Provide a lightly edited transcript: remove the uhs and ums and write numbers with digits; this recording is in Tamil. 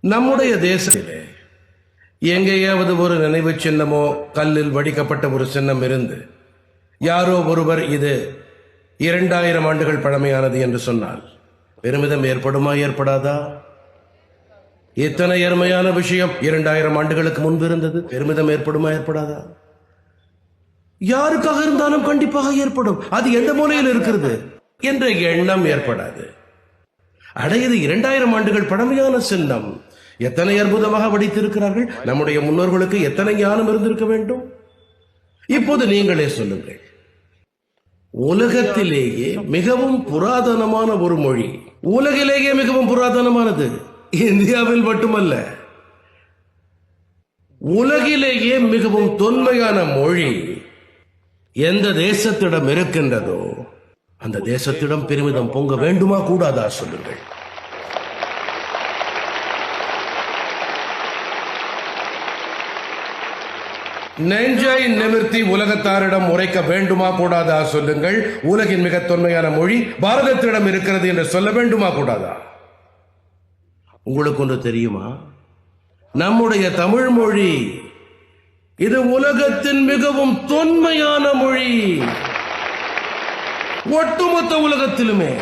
நம்முடைய தேசத்திலே எங்கேயாவது ஒரு நினைவு சின்னமோ கல்லில் வடிக்கப்பட்ட ஒரு சின்னம் இருந்து யாரோ ஒருவர் இது 2000 ஆண்டுகள் பழமையானது என்று சொன்னால் பெருமிதம் ஏற்படுமா ஏற்படாதா? எத்தனை அருமையான விஷயம் 2000 ஆண்டுகளுக்கு முன்பு இருந்தது. பெருமிதம் ஏற்படுமா ஏற்படாதா? யாருக்காக இருந்தாலும் கண்டிப்பாக ஏற்படும். அது எந்த மூலையில் இருக்கிறது என்ற எண்ணம் ஏற்படாது. அடையது 2000 ஆண்டுகள் பழமையான சின்னம். எத்தனை அற்புதமாக வடித்திருக்கிறார்கள். நம்முடைய முன்னோர்களுக்கு எத்தனை ஞானம் இருந்திருக்க வேண்டும். இப்போது நீங்களே சொல்லுங்கள், உலகத்திலேயே மிகவும் புராதனமான ஒரு மொழி, உலகிலேயே மிகவும் புராதனமானது, இந்தியாவில் மட்டுமல்ல, உலகிலேயே மிகவும் தொன்மையான மொழி எந்த தேசத்திடம் இருக்கின்றதோ அந்த தேசத்திடம் பெருமிதம் பொங்க வேண்டுமா கூடாதா சொல்லுங்கள். நெஞ்சை நிமிர்த்தி உலகத்தாரிடம் உரைக்க வேண்டுமா கூடாதா சொல்லுங்கள். உலகின் மிக தொன்மையான மொழி பாரதத்திடம் இருக்கிறது என்று சொல்ல வேண்டுமா கூடாதா? உங்களுக்கு ஒன்று தெரியுமா? நம்முடைய தமிழ் மொழி இது உலகத்தின் மிகவும் தொன்மையான மொழி. ஒட்டுமொத்த உலகத்திலுமே